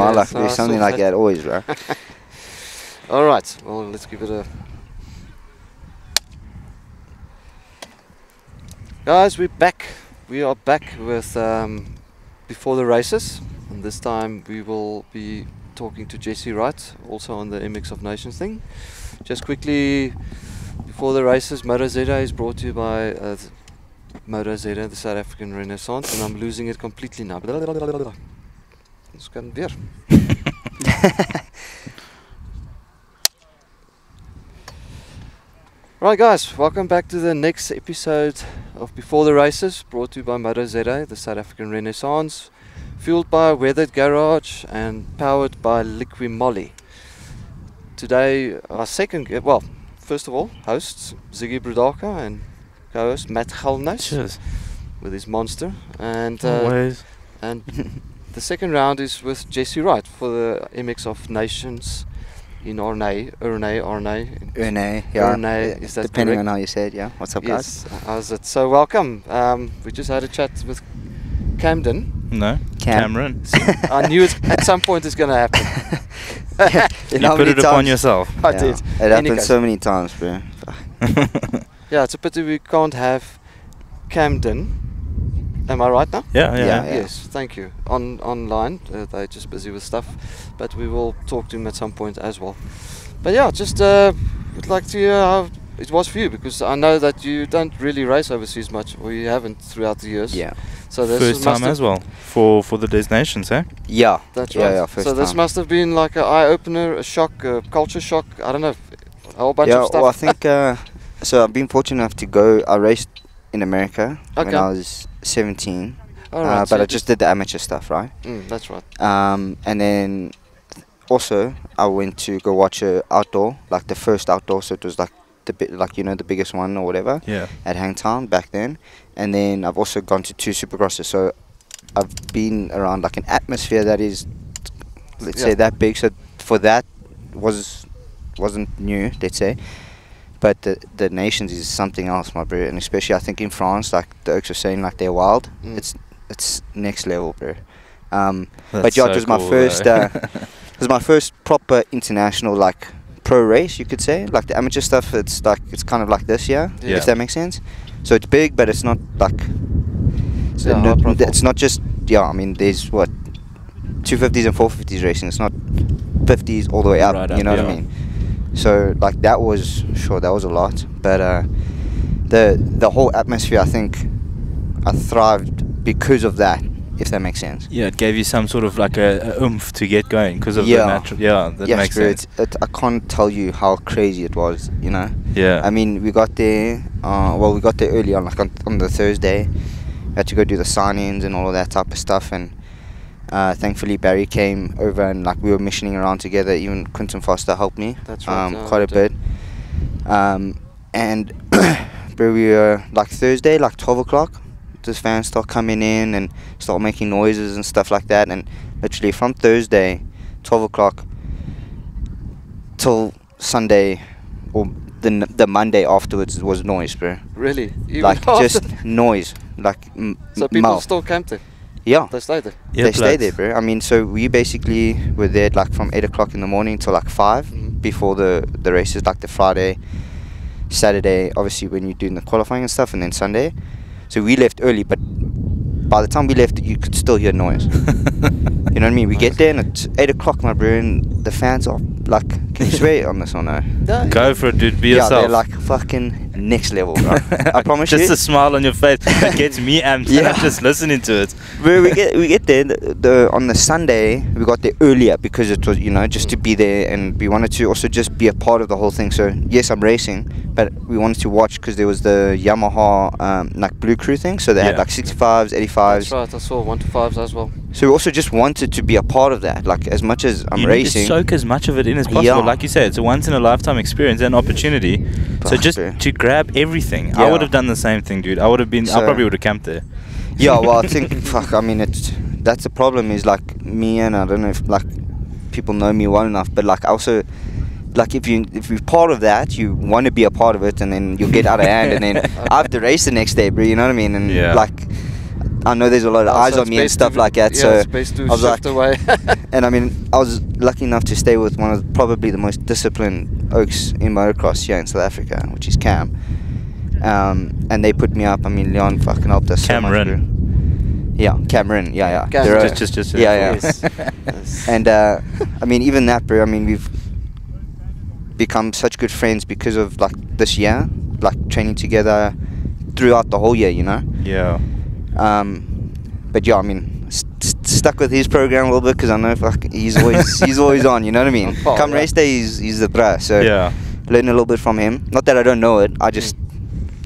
my luck. There's something like that always, bro. All right. Well, let's give it a. Guys, we're back. We are back with before the races, and this time we will be talking to Jesse Wright, also on the MX of Nations thing. Just quickly, before the races, MotoZA is brought to you by MotoZA, the South African Renaissance, and I'm losing it completely now. Ons kan weer. Right guys, welcome back to the next episode of Before the Races, brought to you by MotoZA, the South African Renaissance, fueled by Weathered Garage and powered by Liqui-Moly. Today, our first of all, hosts Ziggy Brodalka and co-host Matt Gildenhuys with his monster, and and the second round is with Jesse Wright for the MX of Nations in Ernee, yeah. Is that depending correct? on how you say it, yeah. What's up, Yes, guys? how's it? So welcome. We just had a chat with Camden. No, Cameron. I knew at some point it's going to happen. You put it upon yourself. I did. It happened so many times, bro. Yeah, it's a pity we can't have Camden. Am I right now? Yeah. Yes, thank you. Online, they're just busy with stuff, but we will talk to him at some point as well. But yeah, just would like to hear how it was for you, because I know that you don't really race overseas much, or you haven't throughout the years. Yeah. So this first time as well for the Des Nations, eh? Yeah. That's right. Yeah, first so this time. must have been like an eye opener, a shock, a culture shock. I don't know, a whole bunch of stuff. Yeah, well, I think so. I've been fortunate enough to go. I raced in America when I was 17, Right, but I just did the amateur stuff, right? That's right. And then also I went to go watch a outdoor, like the first outdoor, so it was like the biggest one or whatever. Yeah. At Hangtown back then, and then I've also gone to 2 supercrosses, so I've been around like an atmosphere that is, let's say, that big. So for that wasn't new, let's say. But the Nations is something else, my bro, and especially I think in France, like the Oaks are saying, like they're wild. It's next level, bro. But yeah, it was my first. It was my first proper international like pro race, you could say. Like the amateur stuff, it's kind of like this, if that makes sense. So it's big, but it's not like. It's not just I mean, there's what 250s and 450s racing. It's not 50s all the way up. Right You know what I mean? So like that was a lot, but the whole atmosphere, I think I thrived because of that, if that makes sense. Yeah, it gave you some sort of like a oomph to get going because of the natural. Yeah, that makes sense. I can't tell you how crazy it was, you know. Yeah. I mean, we got there. We got there early on, like on the Thursday. We had to go do the sign-ins and all of that type of stuff, and thankfully Barry came over and like we were missioning around together. Even Quinton Foster helped me. That's right. Quite a bit. And but we were like Thursday, like 12 o'clock. This fans start coming in and start making noises and stuff like that. And literally from Thursday, 12 o'clock till Sunday or the Monday afterwards was noise, bro. Really? Even like just noise. Like so people still camped there? Yeah. They stayed there? Yeah, they stayed there, bro. I mean, so we basically were there like from 8 o'clock in the morning till like 5 before the races, like the Friday, Saturday, obviously when you're doing the qualifying and stuff, and then Sunday. So we left early, but by the time we left, you could still hear noise. You know what I mean? We get there and it's 8 o'clock, my bro, and the fans are like, can you swear on this or no? Go for it, dude. Be yourself. Yeah, they're like fucking next level, bro. I promise just you. a smile on your face that gets me amped just listening to it. Bro, we get there on the Sunday. We got there earlier because it was, you know, just to be there, and we wanted to also just be a part of the whole thing. So yes, I'm racing, but we wanted to watch because there was the Yamaha like Blue Crew thing. So they had like 65s, 85s. That's right. I saw 125s as well. So we also just wanted to be a part of that. Like as much as I'm racing, you need to soak as much of it in as possible. Yeah. Like you said, it's a once in a lifetime experience and opportunity. So just to grab everything. Yeah. I would have done the same thing, dude. I probably would have camped there. Yeah, well, I think I mean that's the problem is like me, and I don't know if like people know me well enough, but like also like if you're part of that, you want to be a part of it, and then you'll get out of hand, and then I have to race the next day, bro. You know what I mean? And like I know there's a lot of eyes on me and stuff like that. So it's best to I was like, away. And I mean, I was lucky enough to stay with one of probably the most disciplined oaks in motocross here in South Africa, which is Cam. And they put me up. I mean, Leon fucking helped us so much, bro. Yeah, Cameron. Yeah. Just yeah. Yes. And I mean, even that, bro. I mean, we've become such good friends because of like this year, like training together throughout the whole year, you know. Yeah. But yeah, I mean, stuck with his program a little bit because I know he's always on. You know what I mean? Come race day, he's the bruh. So Yeah. learn a little bit from him. Not that I don't know it. I just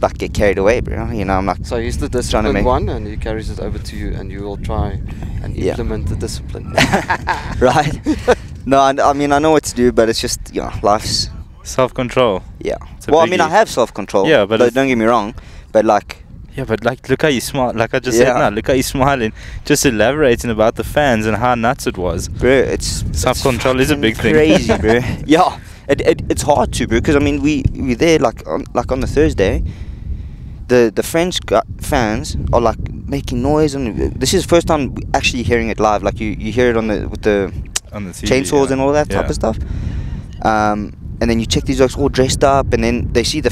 like get carried away, bro. You know, I'm like. So he's the disciplined one, and he carries it over to you, and you will try and implement the discipline. Right. No, I mean, I know what to do, but it's just, life's. Self-control. Yeah. Well, I mean, I have self-control. Yeah, but don't get me wrong. But like. Yeah, but like, look how you smile. Like I just said now, look how you smiling. Just elaborating about the fans and how nuts it was. Bro, it's self-control is a big thing. Crazy, bro. Yeah, it's hard to, bro, because I mean, we there like on the Thursday. The French fans are like making noise, and this is the first time actually hearing it live. Like you hear it on the TV, chainsaws and all that type of stuff. And then you check these oaks all dressed up, and then they see the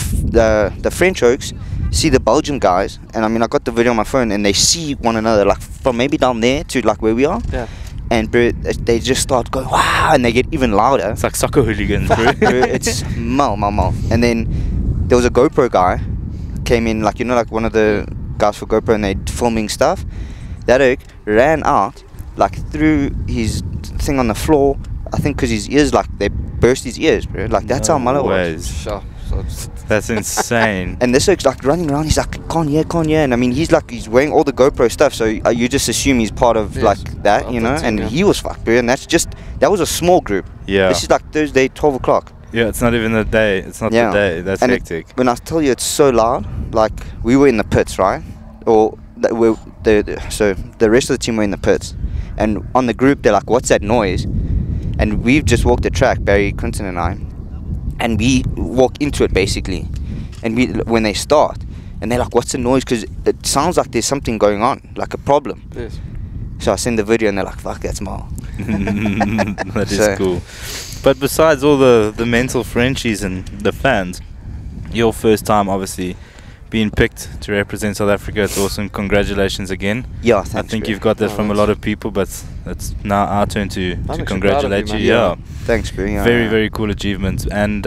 French oaks, see the Belgian guys, and I mean, I got the video on my phone, and they see one another like from maybe down there to like where we are. Yeah. And bro, they just start going wow, and they get even louder. It's like soccer hooligans, bro. Bro, it's mal. And then there was a GoPro guy came in, like, you know, like one of the guys for GoPro, and they filming stuff. That oak ran out, like threw his thing on the floor. I think because his ears, like, they burst his ears, bro. Like, that's how Mullet was. Sure. That's insane. And this oak's like running around. He's like, can't hear. And I mean, he's wearing all the GoPro stuff, so you just assume he's part of like that, you know. And he was fucked, bro. And that was a small group. Yeah. This is like Thursday, 12 o'clock. Yeah, it's not even the day. It's not the day. That's and hectic. When I tell you it's so loud, like we were in the pits, right? Or so the rest of the team were in the pits, and on the group they're like, "What's that noise?" And we've just walked the track, Barry, Quinton, and I, and we walk into it basically, and when they start, and they're like, "What's the noise?" Because it sounds like there's something going on, like a problem. Yes. So I send the video, and they're like, "Fuck, that's Mal." That is cool. But besides all the mental Frenchies and the fans, your first time obviously being picked to represent South Africa, it's awesome. Congratulations again. Yeah, thanks, I think bro. you've got that from a lot of people, but it's now our turn to congratulate you. Yeah. Thanks, bro. Yeah, very, very cool achievement. And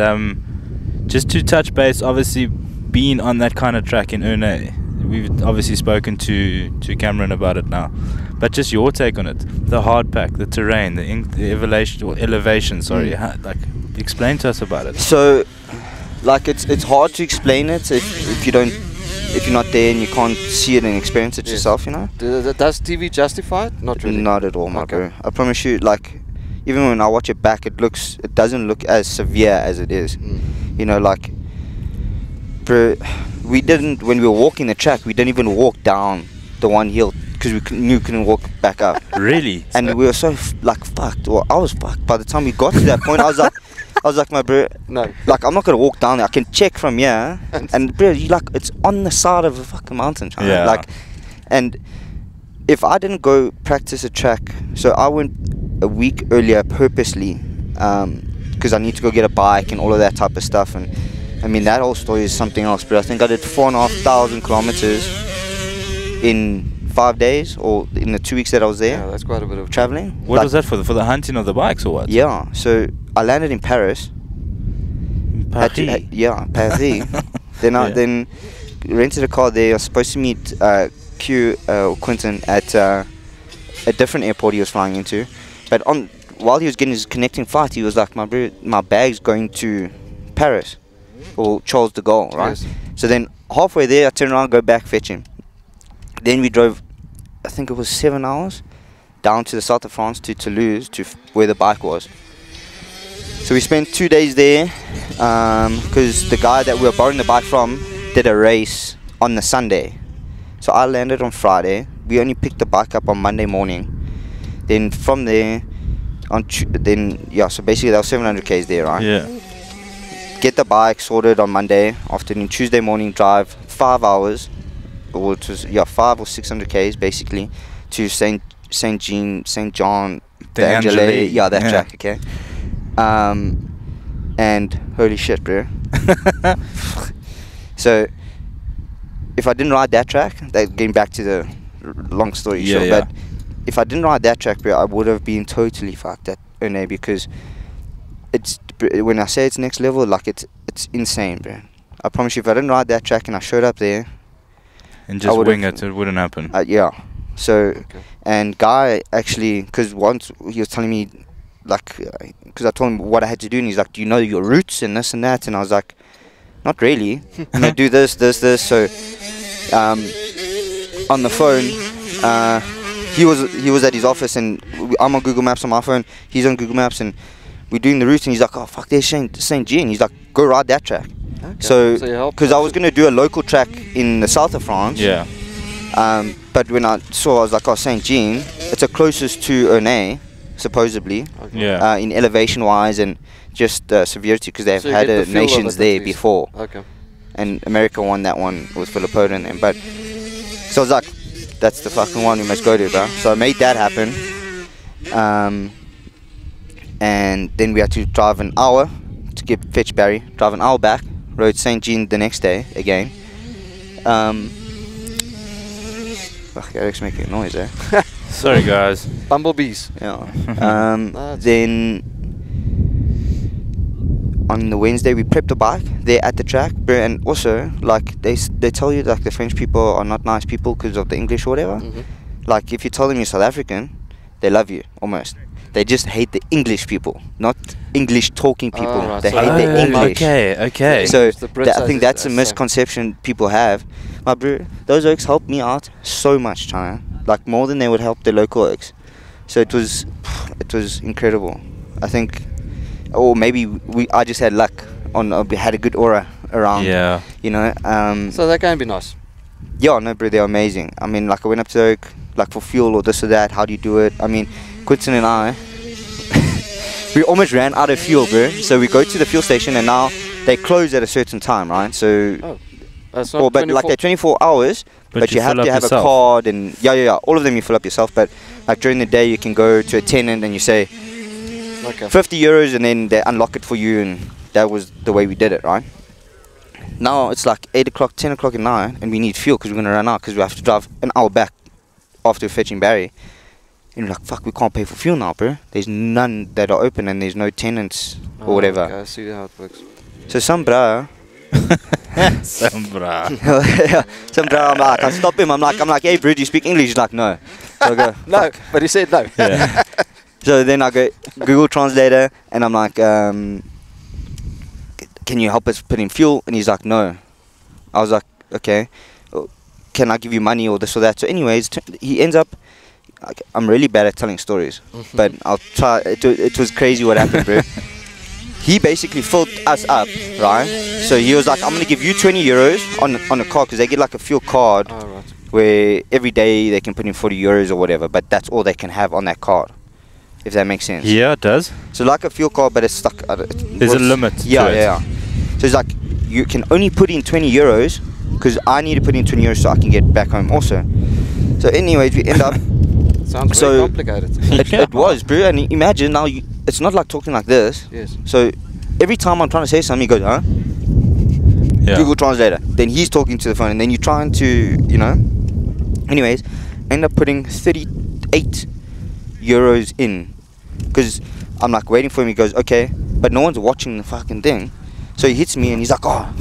just to touch base, obviously being on that kind of track in Ernee, we've obviously spoken to Cameron about it now. But just your take on it, the hard pack, the terrain, the elevation. Sorry, like explain to us about it. So, like it's hard to explain it if you're not there and you can't see it and experience it yourself, you know. Does TV justify it? Not really. Not at all, my bro. I promise you. Like, even when I watch it back, it doesn't look as severe as it is. You know, like, bro, when we were walking the track, we didn't even walk down the one hill because we couldn't walk back up. Really? And we were so fucked. Well, I was fucked. By the time we got to that point, I was like, my bro, no. Like, I'm not gonna walk down there. I can check from here, and bro, it's on the side of a fucking mountain. Yeah. Like, and if I didn't go practice a track, so I went a week earlier purposely, because I need to go get a bike and all of that type of stuff. And I mean, that whole story is something else. But I think I did 4,500 kilometers in 5 days, or in the 2 weeks that I was there. Yeah, that's quite a bit of traveling. What was that for the hunting of the bikes or what? Yeah, so I landed in Paris. Paris. Paris. Then rented a car there. I was supposed to meet Quinton at a different airport he was flying into, but while he was getting his connecting flight, he was like, my bag's going to Paris or Charles de Gaulle, right? Yes. So then halfway there, I turned around, go back, fetch him. Then we drove, I think it was 7 hours, down to the south of France to Toulouse, to where the bike was. So we spent 2 days there, because the guy that we were borrowing the bike from did a race on the Sunday. So I landed on Friday. We only picked the bike up on Monday morning. Then from there, so basically that was 700 k's there, right? Yeah. Get the bike sorted on Monday afternoon. Tuesday morning, drive 5 hours, or it was 5 or 600 k's basically, to Saint John the Angela, yeah, that track, okay. And holy shit, bro. So if I didn't ride that track, getting back to the long story short, but if I didn't ride that track, bro, I would have been totally fucked at Ernee, because it's, when I say it's next level, like it's insane, bro. I promise you, if I didn't ride that track and I showed up there and just wing it wouldn't happen. Yeah. So, and Guy actually, because once he was telling me, like, because I told him what I had to do, and he's like, do you know your roots and this and that? And I was like, not really. I'm going to do this. So, on the phone, he was at his office, and I'm on Google Maps on my phone. He's on Google Maps, and we're doing the route, and he's like, oh, fuck, there's St. Jean. He's like, go ride that track. Okay. So, because I was going to do a local track in the south of France. Yeah. But when I saw, I was like, oh, St. Jean, it's the closest to Ernee, supposedly. Okay. Yeah. In elevation-wise and just severity, because they've had nations there before. Okay. And America won that one with Filippo and them. But so I was like, that's the fucking one we must go to, bro. So I made that happen. And then we had to drive an hour to fetch Barry, drive an hour back, rode St. Jean the next day again. Fuck, Eric's making a noise there. Sorry, guys. Bumblebees. Yeah. Then on the Wednesday we prepped the bike there at the track, and also like they tell you like the French people are not nice people because of the English or whatever. Like if you tell them you're South African, they love you almost. They just hate the English people, not English talking people. Oh, right. They So hate the English. Okay. So The Brits I think that's a misconception people have. My bro, those oaks helped me out so much, China. Like more than they would help the local oaks. So it was incredible. I think, or maybe I just had luck we had a good aura around. Yeah. You know. So that can be nice. Yeah, no, bro, they're amazing. I mean, like I went up to the oak, like for fuel or this or that. How do you do it? I mean, Quinton and I, we almost ran out of fuel, bro. So we go to the fuel station, and now they close at a certain time, right? So, that's not but like they're 24 hours, but you have to have yourself. a card, and yeah, all of them you fill up yourself. But like during the day, you can go to a tenant and you say 50 euros, and then they unlock it for you, and that was the way we did it, right? Now it's like 8 o'clock, 10 o'clock at night, and we need fuel because we're gonna run out because we have to drive an hour back after fetching Barry. And you're like, fuck, we can't pay for fuel now, bro. There's none that are open, and there's no tenants or whatever. Okay, I see how it works. So some bro, Some bra. some bro, I'm like, I stop him. I'm like, hey, bro, do you speak English? He's like, no. So I go, No, but he said no. Yeah. So then I go Google Translator, and I'm like, can you help us put in fuel? And he's like, no. I was like, okay, can I give you money or this or that? So anyways, he ends up, I'm really bad at telling stories, but I'll try. It was crazy what happened, bro. He basically filled us up, right? So he was like, I'm going to give you 20 euros on a card, because they get like a fuel card where every day they can put in 40 euros or whatever, but that's all they can have on that card, if that makes sense. Yeah, it does. So like a fuel card, but it's stuck. There's a limit to Yeah, it. yeah. So it's like, you can only put in 20 euros, because I need to put in 20 euros so I can get back home also. So anyways, we end up... Sounds very complicated. It was, bro. And imagine now, it's not like talking like this. Yes. So every time I'm trying to say something, he goes, huh? Yeah. Google Translator. Then he's talking to the phone, and then you're trying to, you know. Anyways, end up putting 38 euros in, because I'm like waiting for him. He goes, okay, but no one's watching the fucking thing. So he hits me, and he's like, oh,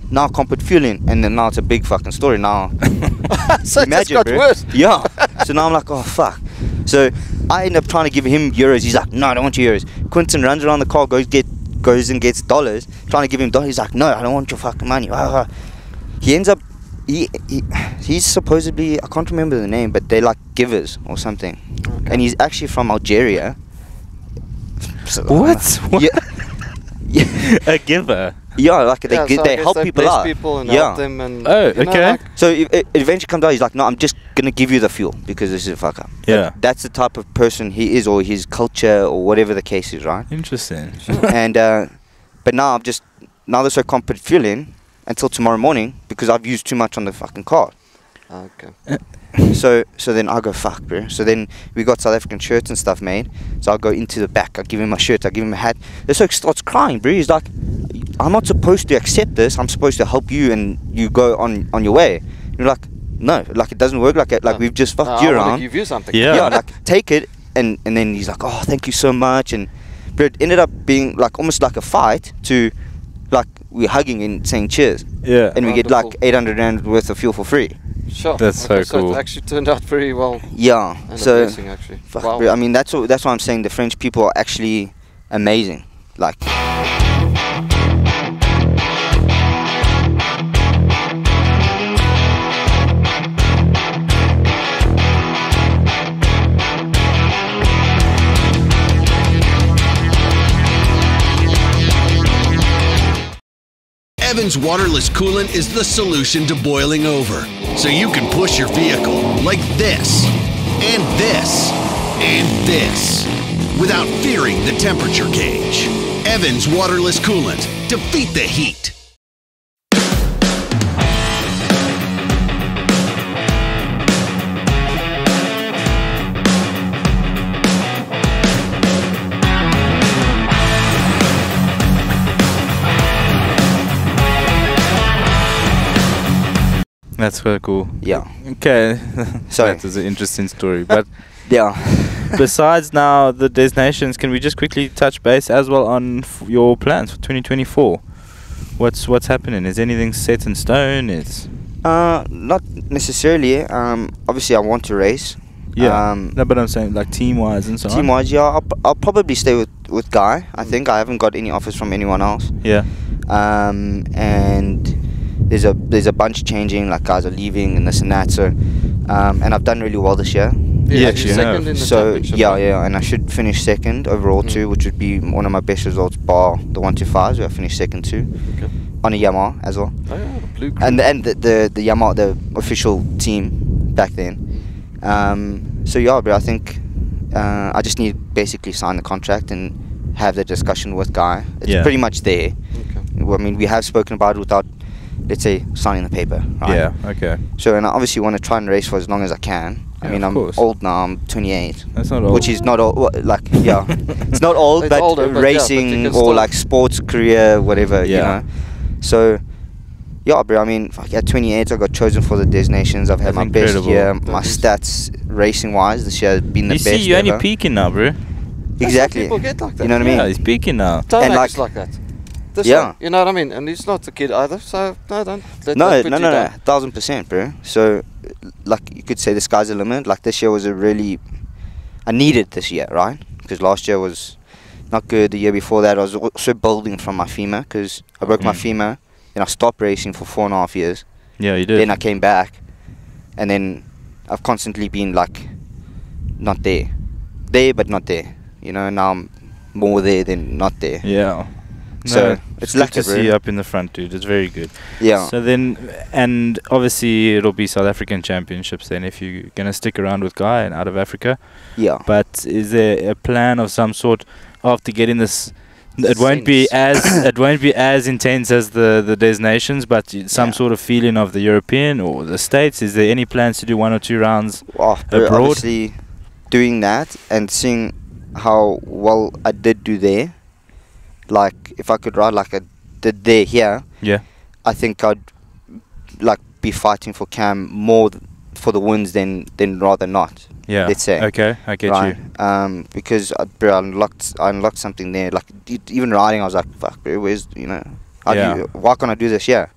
now I can't put fuel in. And then now it's a big fucking story now. So it just got bro. worse. Yeah. So now I'm like, oh fuck. So I end up trying to give him euros. He's like, no, I don't want your euros. Quinton runs around the car, goes and gets dollars, trying to give him dollars. He's like, no, I don't want your fucking money. He ends up, he's supposedly, I can't remember the name, but they're like givers or something. Okay. And he's actually from Algeria. So, What? Yeah. A giver. Yeah, like they so they help people bless out. people and Yeah. help them and Oh, you know, okay. like, So it eventually comes out, he's like, no, I'm just going to give you the fuel because this is a fuck up. Yeah. But that's the type of person he is, or his culture, or whatever the case is, right? Interesting. And, but now now this I can't put fuel in until tomorrow morning because I've used too much on the fucking car. Okay. So then I go, fuck, bro. So then we got South African shirts and stuff made. So I go into the back. I give him my shirt. I give him a hat. The Soak starts crying, bro. He's like, I'm not supposed to accept this. I'm supposed to help you and you go on your way. And you're like, no, like it doesn't work like that. Like we've just fucked you I around. want to give you something. Yeah, like take it. And then he's like, oh, thank you so much. And but it ended up being like almost like a fight to like we're hugging and saying cheers. Yeah. And we get like 800 rand worth of fuel for free. Sure. That's so cool. It actually turned out very well. Yeah. And So a blessing, actually. fuck, Wow. bro, I mean that's why I'm saying the French people are actually amazing. Like Evans waterless coolant is the solution to boiling over, so you can push your vehicle like this, and this, and this, without fearing the temperature gauge. Evans waterless coolant. Defeat the heat. That's so cool. yeah. Okay. Sorry. That was an interesting story. But Yeah. besides now the Des Nations, can we just quickly touch base as well on your plans for 2024? What's happening? Is anything set in stone? It's Not necessarily. Obviously I want to race. yeah. No, but I'm saying like team wise and so on. Team wise, yeah, I'll probably stay with Guy. I think I haven't got any offers from anyone else. Yeah. And there's a bunch changing, like guys are leaving and this and that. So, and I've done really well this year. Yeah, actually you second have. in the So championship. yeah, and I should finish second overall too, which would be one of my best results bar the 125s where I finished second too, Okay. on a Yamaha as well. Oh, yeah, the blue crew. And the Yamaha, the official team back then. So yeah, but I think I just need to basically sign the contract and have the discussion with Guy. It's Yeah. pretty much there. Okay. Well, I mean, we have spoken about it without, let's say, signing the paper. Right? Yeah. Okay. So, and I obviously want to try and race for as long as I can. I Yeah, mean, of I'm course. old now. I'm 28. That's not old. Which is not old. Like, yeah, it's not old, It's but older, but yeah, but racing you can or still- like sports career, whatever. You Yeah. know. So, yeah, bro. I mean, fuck, at 28, I got chosen for the Des Nations. I've had That's my best incredible. year. That My is- stats racing wise this year has been the You best. see, you're only ever. peaking now, bro. That's Exactly. how people get like that. You know what I mean? Yeah, he's peaking now. Don't And act like- like that. This Yeah. one, you know what I mean? And he's not a kid either, so no, don't let No, that put no, you no, down. 1000%, bro. So, like, you could say the sky's the limit. Like, this year was a really, I needed this year, right? Because last year was not good. The year before that, I was also building from my femur because I broke my Mm. femur. Then I stopped racing for 4.5 years. Yeah, you did. Then I came back, and then I've constantly been like, not there, but not there. You know, now I'm more there than not there. Yeah. So, No, it's good lucky, to bro. see you up in the front, dude. It's very good. Yeah. So then, and obviously it'll be South African Championships then if you're gonna stick around with Guy and out of Africa. Yeah. But is there a plan of some sort after getting this? It won't be as it won't be as intense as the Des Nations, but some Yeah. sort of feeling of the European or the States. Is there any plans to do 1 or 2 rounds? Oh, abroad? obviously, doing that and seeing how well I did do there, like if I could ride like I did there here, Yeah. I think I'd like be fighting for Cam more for the wins than rather not. Yeah. Let's say. Okay, I get right? you. Because bro, I unlocked something there. Like even riding, I was like, fuck, bro, where's Yeah. why can't I do this here?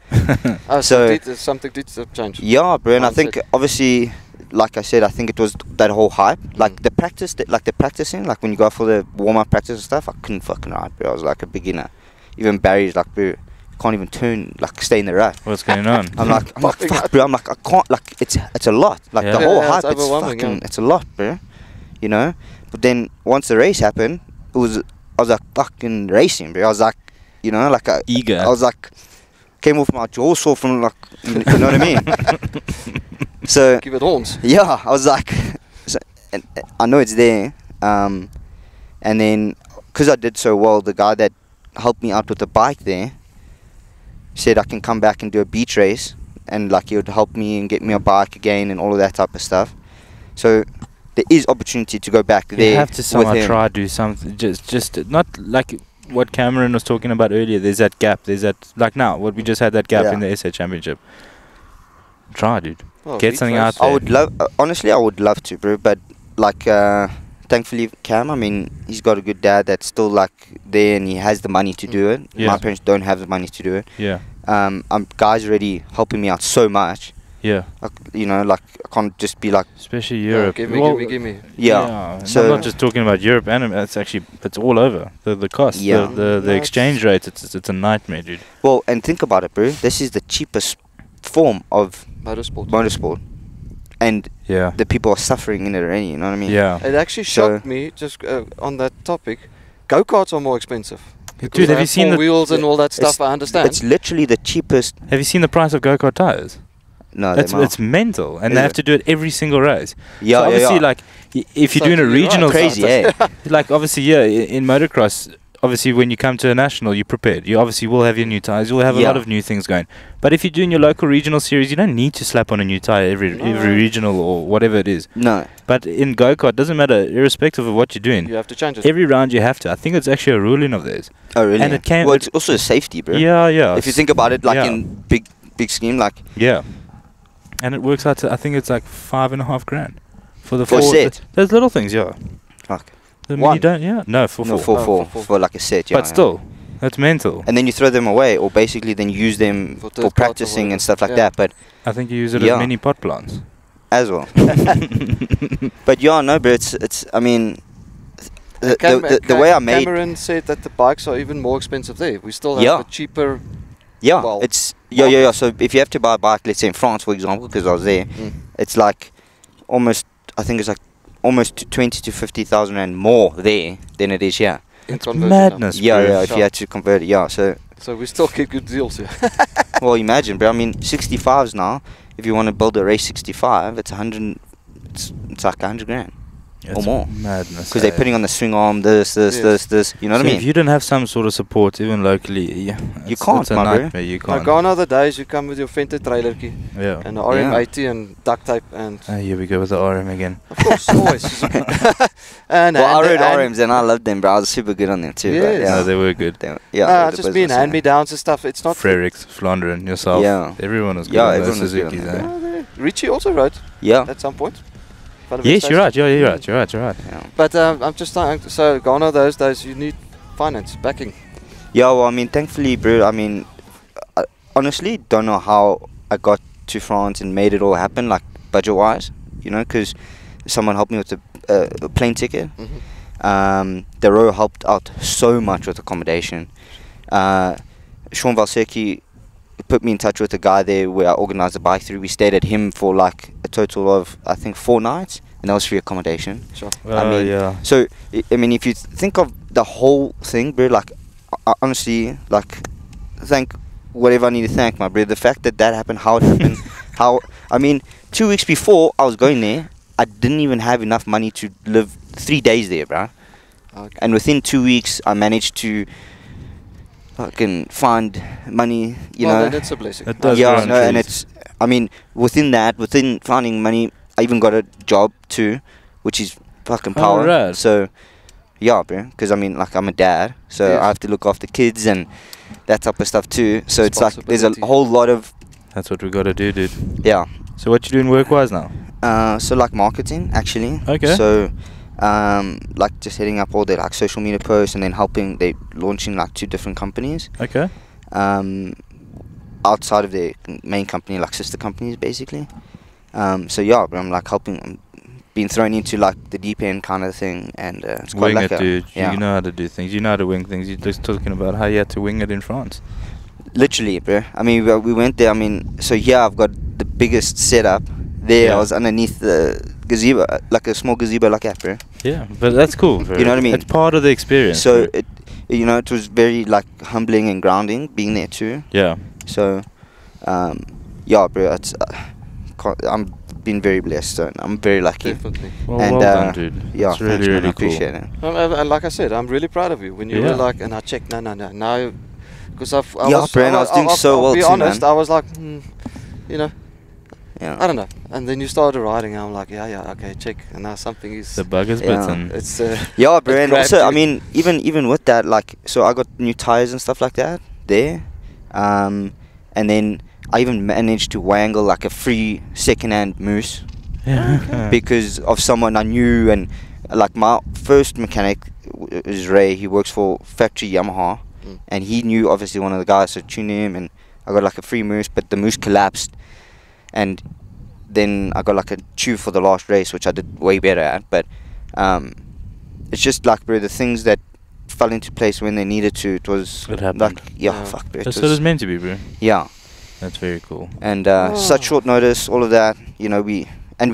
Oh, So- something did change. Yeah, bro, and I think Mindset. obviously, like I said, I think it was that whole hype, like the practice, like the practicing, like when you go for the warm up practice and stuff. I couldn't fucking ride, bro. I was like a beginner. Even Barry's like, bro, you can't even turn, like stay in the rut. What's going on? I'm like, fuck, bro. I'm like, I can't, like, it's a lot. Like Yeah. the whole Yeah, hype, it's it's overwhelming, fucking, yeah. it's a lot, bro. You know. But then once the race happened, I was like fucking racing, bro. I was like, you know, like Eager. I was like, came off my jaw sore from like, you know what I mean. So Give it horns. yeah, I was like, and I know it's there. And then, because I did so well, the guy that helped me out with the bike there said I can come back and do a beach race and like he would help me and get me a bike again and all of that type of stuff. So there is opportunity to go back there. You have to somehow with him. try to do something. Just not like what Cameron was talking about earlier. There's that gap. There's that, like now, what we just had, that gap Yeah. in the SA Championship. Try, dude. Well, Get beat something France. out there. I would love, honestly, I would love to, bro. But like, thankfully, Cam, I mean, he's got a good dad that's still like there, and he has the money to do it. Yeah. My parents don't have the money to do it. Yeah. Guys already helping me out so much. Yeah. Like, you know, like I can't just be like, Especially Yeah, Europe. give me, Well, give me. yeah. and So I'm not just talking about Europe, and it's all over. The cost, Yeah. the No, exchange rate. It's a nightmare, dude. well, and think about it, bro. This is the cheapest form of motorsport, and Yeah. the people are suffering in it already. You know what I mean? Yeah. It actually So- shocked me, just on that topic. Go-karts are more expensive. Because Dude, they have you seen four the wheels and all that It's- stuff? I understand. It's literally the cheapest. Have you seen the price of go-kart tires? No, It's mental, and Is they have it? to do it every single race. yeah, so obviously, yeah. like if you're So doing a you're right. regional, Crazy, eh? like obviously, yeah, in motocross, obviously when you come to a national, you're prepared. You obviously will have your new tires. You will have a Yeah. lot of new things going. But if you're doing your local regional series, you don't need to slap on a new tire every regional or whatever it is. No, But in go-kart, doesn't matter, irrespective of what you're doing. You have to change it. Every round you have to. I think it's actually a ruling of theirs. oh really? And it came- Well, it's also safety, bro. Yeah, yeah. If you think about it, like yeah. in big scheme, like Yeah. And it works out to, I think it's like $5,500 for the For a four. set? Those little things, yeah. Fuck. I mean, One? you don't, yeah. No, for no, four. for like a set. Yeah, But yeah. still, that's mental. And then you throw them away, or basically then use them For for, third parts or practicing and whatever. stuff like Yeah. that. But I think you use it Yeah. as mini pot plants. as well. But yeah, no, but it's. I mean, the way I made. Cameron said that the bikes are even more expensive there. We still have Yeah. a cheaper. Yeah, Well, it's yeah. So if you have to buy a bike, let's say in France, for example, because I was there, it's like almost. I think it's like almost 20 to 50,000 rand more there than it is here. in It's conversion. madness, Yeah, bro. yeah. If you had to convert it, yeah. So So we still get good deals here. well, imagine, bro. I mean, 65s now. If you want to build a race 65, it's 100. It's like 100 grand. It's more. madness. Because they're putting on the swing arm, this. You know So what I mean? if you don't have some sort of support, even locally, yeah, You it's can't, a my bro. nightmare. You Now, can't. gone are the days you come with your Fenton trailerkie Yeah. and the RM80 and duct tape and Here we go with the RM again. of course always Suzuki. and Well, I and- rode RMs and I loved them, bro. I was super good on them too. but Yes. yeah. No, they were good. Yeah, it's just being hand-me-downs and stuff. It's not. Frericks, Flandern, yourself. Yeah. Everyone was good. Yeah, on those everyone was good on Suzukis, them. eh? Richie also rode Yeah. at some point. One of Yes, his you're days. right. Yeah, you're right. You're right. You're right. Yeah. But I'm just saying. So gone are those days. You need finance backing. Yeah, well, I mean, thankfully, bro, I mean, I honestly don't know how I got to France and made it all happen, like budget-wise, you know, because someone helped me with the plane ticket. The row helped out so much with accommodation. Sean Valsecki put me in touch with a guy there where I organised the bike through. We stayed at him for like a total of, I think, 4 nights, and that was free accommodation. Sure. I mean, yeah. So, I mean, if you think of the whole thing, bro, like, I honestly, like, thank whatever I need to thank, my bro. The fact that that happened, how it happened, I mean, 2 weeks before I was going there, I didn't even have enough money to live 3 days there, bro. Okay. And within 2 weeks, I managed to fucking find money, you well, know. then it's a blessing. It does Yeah, grow on no, and trees. it's, I mean, within finding money, I even got a job too, which is fucking Oh, power. right. So, yeah, bro, because I mean, like, I'm a dad, so Yes. I have to look after kids and that type of stuff too. So it's like there's a Responsibility. whole lot of, That's what we got to do, dude. yeah. So what you doing work-wise now? So like marketing actually. Okay. So, like just heading up all their like social media posts and then helping. They launching like 2 different companies. Okay. Outside of their main company, like sister companies basically. So yeah, but I'm like helping. I'm being thrown into like the deep end kind of thing, and it's quite Wing like it, dude. yeah. You know how to do things. You know how to wing things. You're just talking about how you had to wing it in France. Literally, bro. I mean, we went there. I mean, so here I've got the biggest setup. There, Yeah. I was underneath the gazebo, like a small gazebo like that, bro. Yeah, but that's cool. Bro. You know what I mean? It's part of the experience. So bro. it was very like humbling and grounding being there too. Yeah. So, yeah, bro. It's I'm been very blessed. So I'm very lucky. Definitely. Well, And, well done, dude. Yeah, it's really, thanks, man, really I cool. appreciate it. And like I said, I'm really proud of you. When you Yeah. were like, and I checked, no, now, because I Yeah, bro, and I was doing so I'll well be too, honest, man. I was like, you know, Yeah. I don't know. And then you started riding, and I'm like, yeah, okay, check. And now something is. The bug is Yeah. bitten. It's Yeah, bro. it And grabbed also, I you. mean, even with that, like, so I got new tires and stuff like that there, and then I even managed to wangle like a free second-hand moose Yeah. because of someone I knew, and like my first mechanic is Ray. He works for factory Yamaha, and he knew obviously one of the guys, so tuned him, and I got like a free moose, but the moose collapsed, and then I got like a tube for the last race, which I did way better at. But it's just like, bro, the things that fell into place when they needed to. It was It happened. like, yeah, Yeah. fuck, bro. That's what it's meant to be, bro. Yeah, That's very cool. and such short notice, all of that, you know, we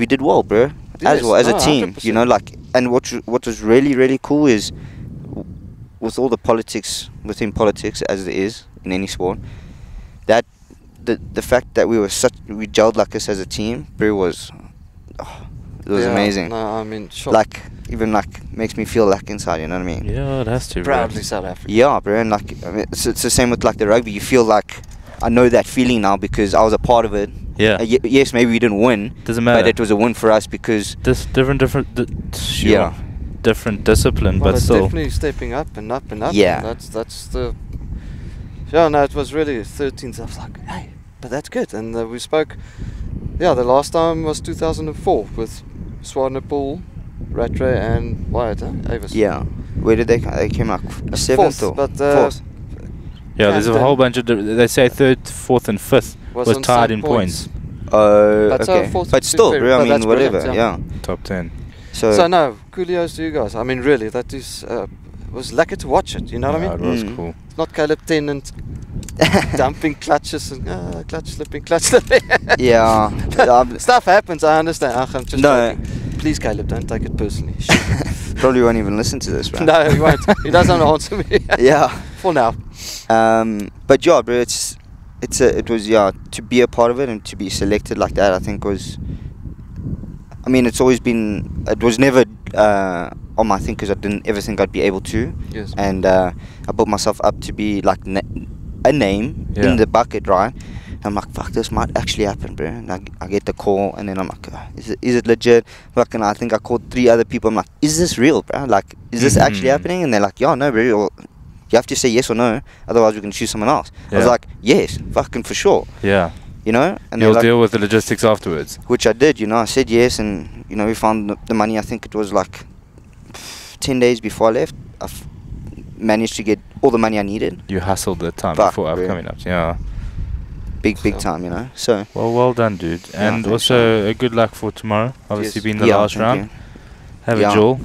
did well, bro, as Yes, well as a no, team, you know, 100%. like, and what was really, really cool is with all the politics within politics, as there is in any sport, that the fact that we gelled like this as a team, bro, was it was Yeah, amazing. No, I mean, sure. Like, even like makes me feel like inside, you know what I mean? Yeah, it has to, bro. proudly South Africa. Yeah, bro, and like, I mean, it's the same with like the rugby. You feel like I know that feeling now because I was a part of it. Yeah. Yes, maybe we didn't win, Doesn't matter. but it was a win for us because Different Yeah. different discipline, Well, but it's still. definitely stepping up and up and up. Yeah. and that's the. Yeah, no, it was really 13th. I was like, hey, but that's good. And we spoke. Yeah, the last time was 2004 with Swanepoel, Rattray, and Wyatt, Avis. yeah. Where did they come? They came like seventh or but fourth. Yeah, there's a Camden whole bunch of. They say third, fourth, and fifth was on tied same in points. Oh, But okay. fourth But to still, fifth, bro. I but mean, that's whatever. brilliant, Yeah. Top 10. So no, kudos to you guys. I mean, really, that is was lucky to watch it. You know what I Yeah, mean? it was Mm. cool. It's not Caleb Tennant dumping clutches and clutch slipping. Yeah. Stuff happens. I understand. I'm just No. joking. Please, Caleb, don't take it personally. Probably won't even listen to this, bro. No, he won't. He doesn't answer me. Yeah. For now. But yeah, bro, it was to be a part of it and to be selected like that, I think was. I mean, it's always been. It was never on my thing because I didn't ever think I'd be able to. Yes. And I built myself up to be like a name Yeah. in the bucket, right? I'm like, fuck, this might actually happen, bro. And I get the call, and then I'm like, is it legit? Fucking, I think I called 3 other people. I'm like, is this real, bro? Like, is this actually happening? And they're like, yeah, no, bro. You have to say yes or no, otherwise we can choose someone else. I was Yeah. like, yes, fucking for sure. Yeah. You know? And You'll they're like, deal with the logistics afterwards. which I did, you know. I said yes, and, you know, we found the money. I think it was like 10 days before I left. I managed to get all the money I needed. You hustled the time Fuck, before bro. coming up. Yeah. Big So- time, you know. So, Well done, dude. Yeah, And thanks, also good luck for tomorrow. Obviously, Yes. being the yeah, last thank round. you. Have Yeah. a jewel.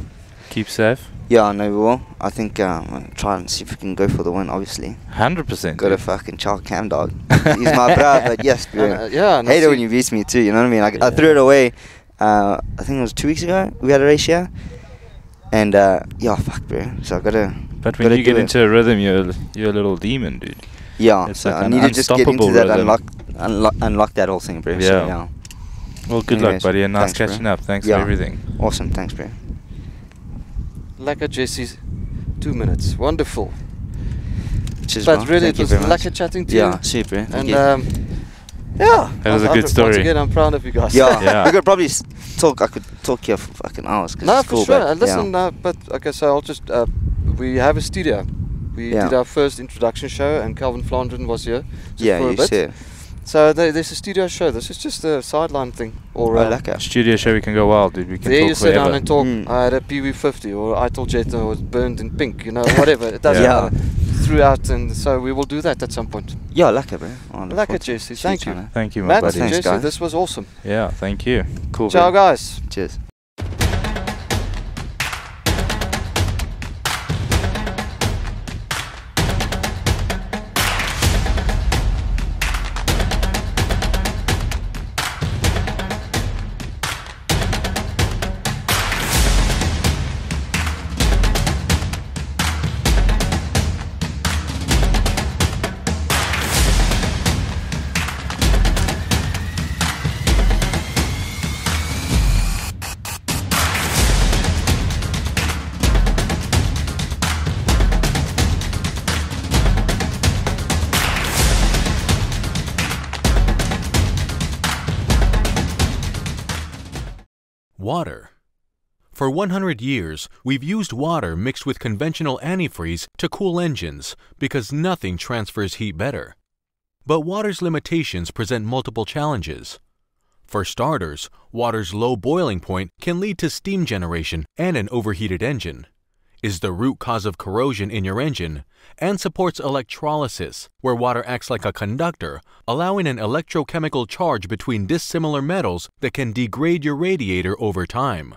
Keep safe. Yeah, I know we will. I think I'm going to try and see if we can go for the win, obviously. 100%. Got a fucking child cam dog. He's my bro, but yes, bro. Yeah. and I Hate it when see- you beat me too, you know what I mean? I Yeah. threw it away, I think it was 2 weeks ago. We had a race here. And, yeah, fuck, bro. So I got to, But when gotta you get do it. into a rhythm, you're a little demon, dude. yeah. It's So like I an need to just get into unstoppable that, rhythm. unlock that whole thing, bro. So, Yeah. yeah. Well, good luck, Anyways, buddy, and nice thanks, bro. catching up. Thanks Yeah. for everything. Awesome, thanks, bro. Lekker Jesse's 2 minutes. Wonderful. Cheers, But bro. really, Thank it you was very much. lekker chatting to Yeah, you. super. Thank And you. yeah. That was a good Once story. again, I'm proud of you guys. Yeah, Yeah. we could probably talk. I could talk here for fucking hours. 'Cause No, it's for cool, sure. but Listen, yeah. but okay, so I'll just. We have a studio. We Yeah. did our first introduction show, and Calvin Flandren was here. Just Yeah, for a you bit. said. So there's a studio show. This is just a sideline thing. Or Oh, lekker. Studio show, we can go wild, dude. We can there talk you sit forever. down and talk. Mm. I had a PV50 or Eitel Jet was burned in pink. You know, whatever. It doesn't Yeah. matter. Throughout, and so we will do that at some point. Yeah, lekker, bro. Oh, look Lekker, forward to Jesse. it. Thank Cheers, you. man. Thank you, my Matt, buddy. Thanks, Jesse, guys. this was awesome. Yeah, thank you. Cool, Ciao, bro. guys. Cheers. Water. For 100 years, we've used water mixed with conventional antifreeze to cool engines because nothing transfers heat better. But water's limitations present multiple challenges. For starters, water's low boiling point can lead to steam generation and an overheated engine, is the root cause of corrosion in your engine, and supports electrolysis, where water acts like a conductor, allowing an electrochemical charge between dissimilar metals that can degrade your radiator over time.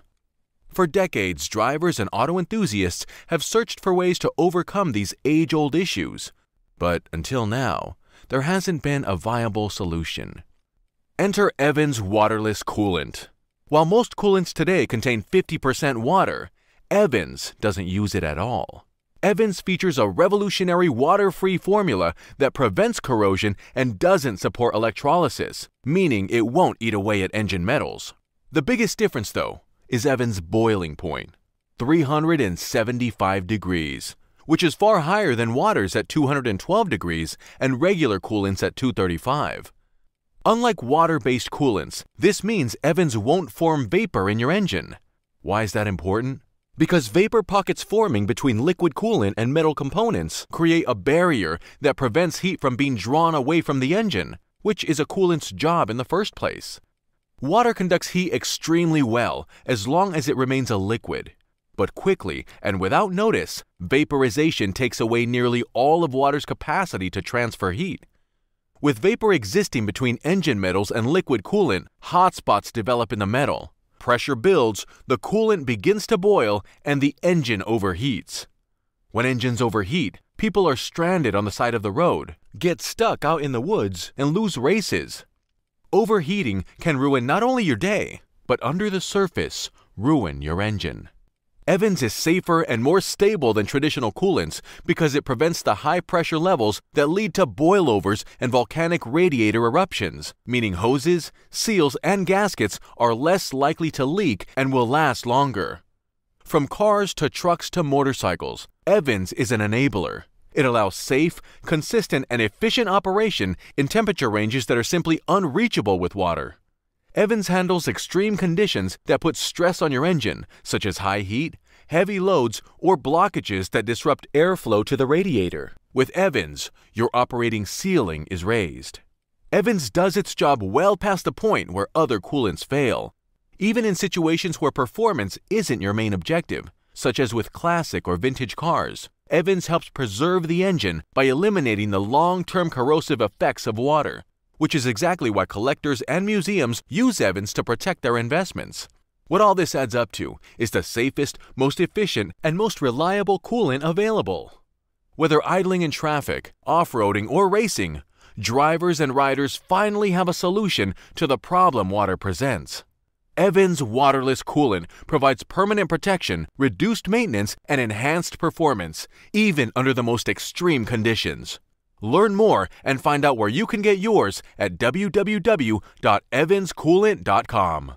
For decades, drivers and auto enthusiasts have searched for ways to overcome these age-old issues, but until now, there hasn't been a viable solution. Enter Evans waterless coolant. While most coolants today contain 50% water, Evans doesn't use it at all. Evans features a revolutionary water-free formula that prevents corrosion and doesn't support electrolysis, meaning it won't eat away at engine metals. The biggest difference, though, is Evans' boiling point, 375 degrees, which is far higher than water's at 212 degrees and regular coolants at 235. Unlike water-based coolants, this means Evans won't form vapor in your engine. Why is that important? Because vapor pockets forming between liquid coolant and metal components create a barrier that prevents heat from being drawn away from the engine, which is a coolant's job in the first place. Water conducts heat extremely well as long as it remains a liquid. But quickly and without notice, vaporization takes away nearly all of water's capacity to transfer heat. With vapor existing between engine metals and liquid coolant, hotspots develop in the metal. Pressure builds, the coolant begins to boil, and the engine overheats. When engines overheat, people are stranded on the side of the road, get stuck out in the woods, and lose races. Overheating can ruin not only your day, but under the surface, ruin your engine. Evans is safer and more stable than traditional coolants because it prevents the high pressure levels that lead to boilovers and volcanic radiator eruptions, meaning hoses, seals, and gaskets are less likely to leak and will last longer. From cars to trucks to motorcycles, Evans is an enabler. It allows safe, consistent, and efficient operation in temperature ranges that are simply unreachable with water. Evans handles extreme conditions that put stress on your engine, such as high heat, heavy loads, or blockages that disrupt airflow to the radiator. With Evans, your operating ceiling is raised. Evans does its job well past the point where other coolants fail, even in situations where performance isn't your main objective, such as with classic or vintage cars. Evans helps preserve the engine by eliminating the long-term corrosive effects of water, which is exactly why collectors and museums use Evans to protect their investments. What all this adds up to is the safest, most efficient, and most reliable coolant available. Whether idling in traffic, off-roading, or racing, drivers and riders finally have a solution to the problem water presents. Evans waterless coolant provides permanent protection, reduced maintenance, and enhanced performance, even under the most extreme conditions. Learn more and find out where you can get yours at www.evanscoolant.com.